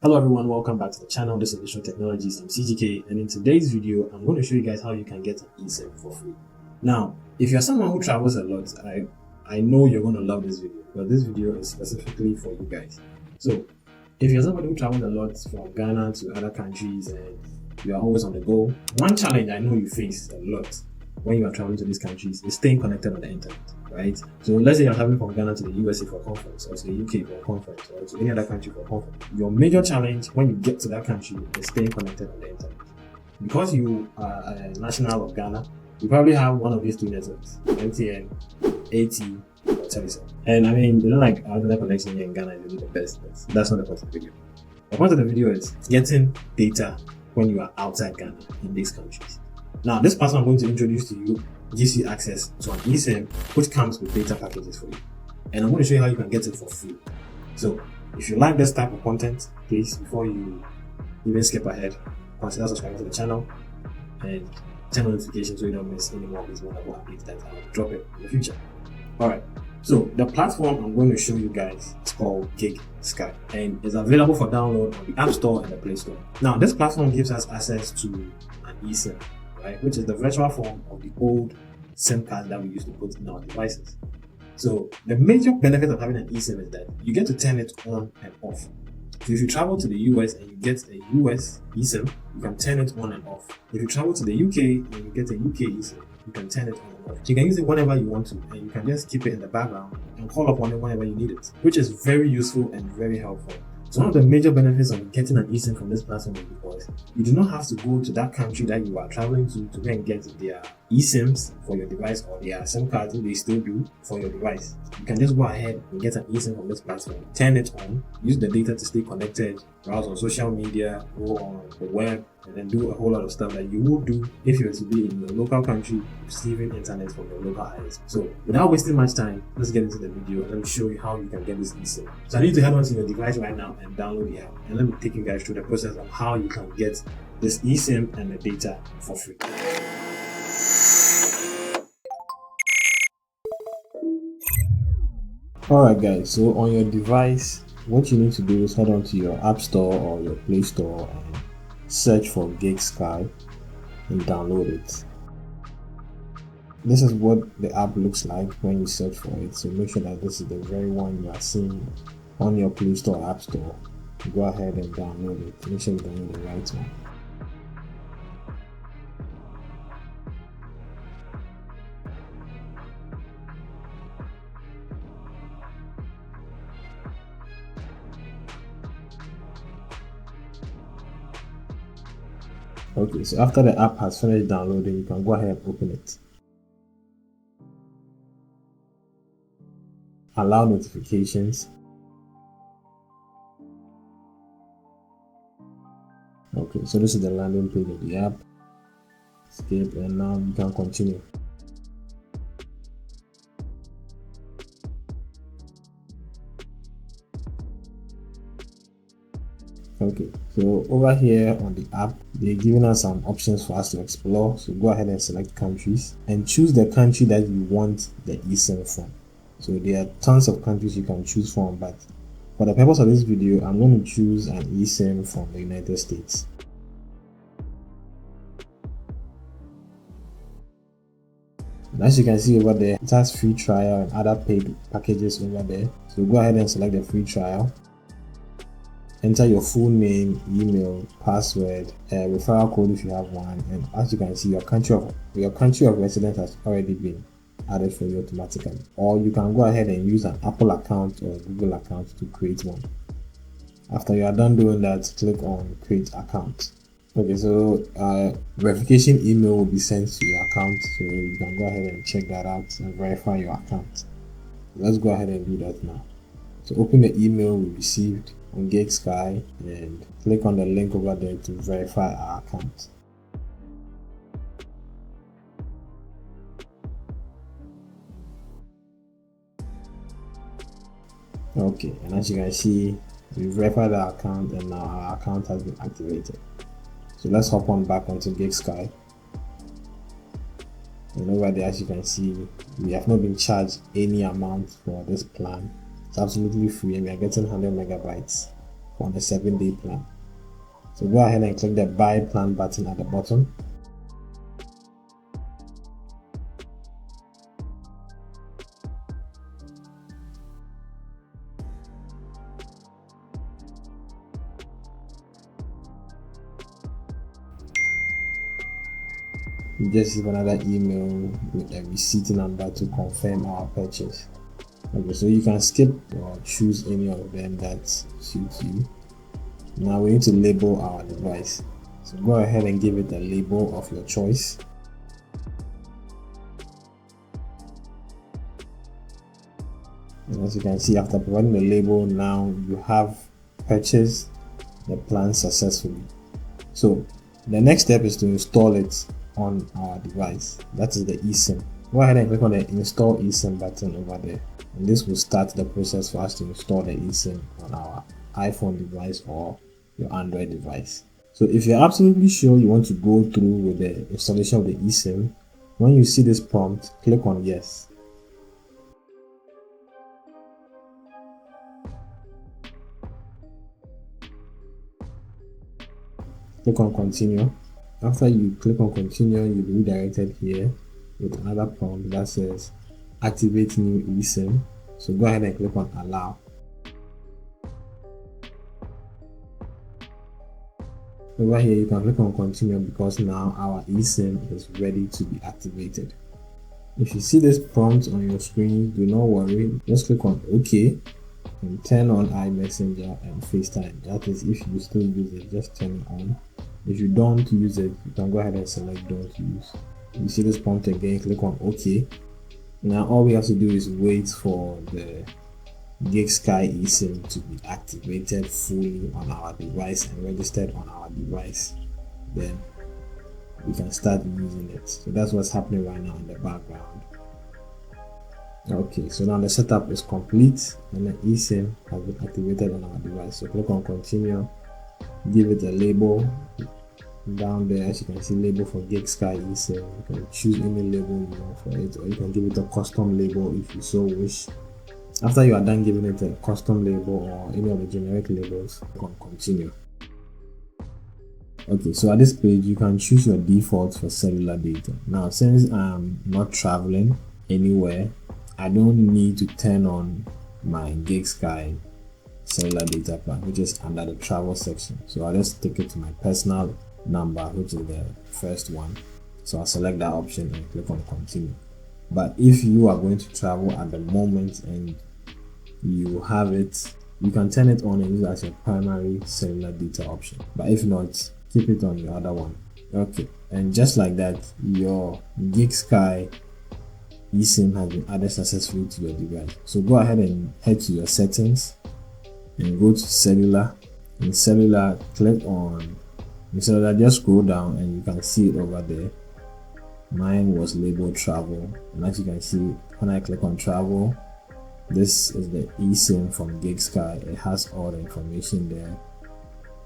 Hello everyone, welcome back to the channel. This is Distro Technologies. I'm CGK, and in today's video, I'm going to show you guys how you can get an eSIM for free. Now, if you're someone who travels a lot, I know you're going to love this video, but this video is specifically for you guys. So, if you're somebody who travels a lot from Ghana to other countries and you are always on the go, one challenge I know you face a lot when you are traveling to these countries is staying connected on the internet, right? So let's say you're traveling from Ghana to the USA for a conference, or to the UK for a conference, or to any other country for a conference. Your major challenge when you get to that country is staying connected on the internet. Because you are a national of Ghana, you probably have one of these two networks, MTN, AT, or Telecom. And I mean, like our internet connection here in Ghana is really the best, but that's not the point of the video. The point of the video is getting data when you are outside Ghana in these countries. Now, this platform I'm going to introduce to you gives you access to an eSIM which comes with data packages for you. And I'm going to show you how you can get it for free. So, if you like this type of content, please, before you even skip ahead, consider subscribing to the channel and turn on notifications so you don't miss any more of these wonderful updates that I will drop it in the future. Alright, so the platform I'm going to show you guys is called GigSky and is available for download on the App Store and the Play Store. Now, this platform gives us access to an eSIM, right, which is the virtual form of the old SIM card that we used to put in our devices. So the major benefit of having an eSIM is that you get to turn it on and off. So if you travel to the US and you get a US eSIM, you can turn it on and off. If you travel to the UK and you get a UK eSIM, you can turn it on and off. You can use it whenever you want to, and you can just keep it in the background and call upon it whenever you need it, which is very useful and very helpful. So one of the major benefits of getting an eSIM from this platform is because you do not have to go to that country that you are traveling to go and get their eSIMs for your device or their SIM cards, they still do, for your device. You can just go ahead and get an eSIM from this platform, turn it on, use the data to stay connected, browse on social media, go on the web, and then do a whole lot of stuff that you would do if you were to be in your local country receiving internet from your local ISP. So without wasting much time, let's get into the video and let me show you how you can get this eSIM. So I need to head on to your device right now and download the app, and let me take you guys through the process of how you can get this eSIM and the data for free. Alright guys, so on your device, what you need to do is head on to your App Store or your Play Store and search for GigSky and download it. This is what the app looks like when you search for it, so make sure that this is the very one you are seeing on your Play Store or App Store. Go ahead and download it. Make sure you download the right one. Okay, so after the app has finished downloading, you can go ahead and open it. Allow notifications. Okay, so this is the landing page of the app. Skip, and now you can continue. Okay, so over here on the app, they're giving us some options for us to explore. So go ahead and select countries and choose the country that you want the eSIM from. So there are tons of countries you can choose from, but for the purpose of this video, I'm going to choose an eSIM from the United States. And as you can see over there, it has free trial and other paid packages over there. So go ahead and select the free trial. Enter your full name, email, password, referral code if you have one, and as you can see, your country of residence has already been added for you automatically. Or you can go ahead and use an Apple account or Google account to create one. After you are done doing that, click on create account. Okay, so verification email will be sent to your account, so you can go ahead and check that out and verify your account. Let's go ahead and do that now. So open the email we received on GigSky and click on the link over there to verify our account. Okay, and as you can see, we verified our account and now our account has been activated. So let's hop on back onto GigSky. And over there, as you can see, we have not been charged any amount for this plan. It's absolutely free and we are getting 100 megabytes on the 7-day plan. So go ahead and click the buy plan button at the bottom. You just receive another email with a receipt number to confirm our purchase. Okay, so you can skip or choose any of them that suits you. Now we need to label our device. So go ahead and give it a label of your choice. And as you can see, after providing the label, now you have purchased the plan successfully. So the next step is to install it on our device. That is the eSIM. Go ahead and click on the install eSIM button over there, and this will start the process for us to install the eSIM on our iPhone device or your Android device. So if you're absolutely sure you want to go through with the installation of the eSIM, when you see this prompt, click on yes. Click on continue. After you click on continue, you'll be redirected here with another prompt that says activate new eSIM. So go ahead and click on allow. Over here you can click on continue because now our eSIM is ready to be activated. If you see this prompt on your screen, do not worry, just click on OK and turn on iMessenger and FaceTime. That is, if you still use it, just turn it on. If you don't use it, you can go ahead and select don't use. You see this prompt again, click on OK. Now all we have to do is wait for the GigSky eSIM to be activated fully on our device and registered on our device. Then we can start using it. So that's what's happening right now in the background. Okay, so now the setup is complete and the eSIM has been activated on our device. So click on continue, give it a label. Down there, as you can see, label for GigSky eSIM. You can choose any label you want for it, or you can give it a custom label if you so wish. After you are done giving it a custom label or any of the generic labels, click on continue. Okay, so at this page you can choose your default for cellular data. Now since I'm not traveling anywhere, I don't need to turn on my GigSky cellular data plan, which is under the travel section. So I'll just take it to my personal number, which is the first one. So I'll select that option and click on continue. But if you are going to travel at the moment and you have it, you can turn it on and use it as your primary cellular data option. But if not, keep it on your other one. Okay, and just like that, your GigSky eSIM has been added successfully to your device. So go ahead and head to your settings and go to cellular. In cellular, click on cellular, just scroll down and you can see it over there. Mine was labeled travel, and as you can see, when I click on travel, this is the eSIM from GigSky. It has all the information there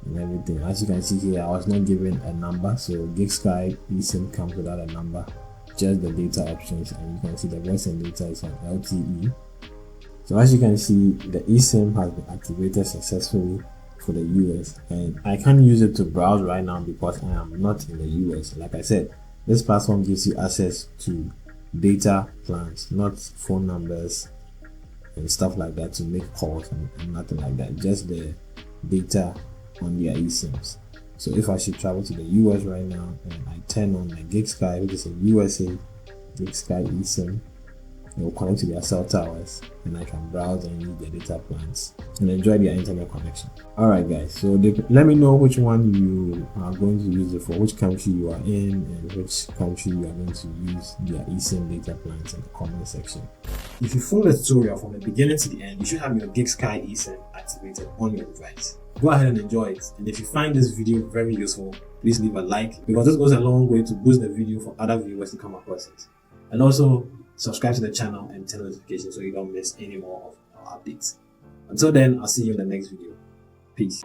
and everything. As you can see here, I was not given a number, so GigSky eSIM comes without a number, just the data options, and you can see the voice and data is on LTE. So as you can see, the eSIM has been activated successfully for the US, and I can't use it to browse right now because I am not in the US. Like I said, this platform gives you access to data plans, not phone numbers and stuff like that to make calls and nothing like that, just the data on their eSIMs. So if I should travel to the US right now and I turn on my GigSky, which is a USA GigSky eSIM, it will connect to their cell towers and I can browse and use their data plans and enjoy their internet connection. Alright guys, so let me know which one you are going to use it for, which country you are in and which country you are going to use their eSIM data plans in the comment section. If you follow the tutorial from the beginning to the end, you should have your GigSky eSIM activated on your device. Go ahead and enjoy it, and if you find this video very useful, please leave a like because this goes a long way to boost the video for other viewers to come across it. And also subscribe to the channel and turn notifications so you don't miss any more of our updates. Until then, I'll see you in the next video. Peace.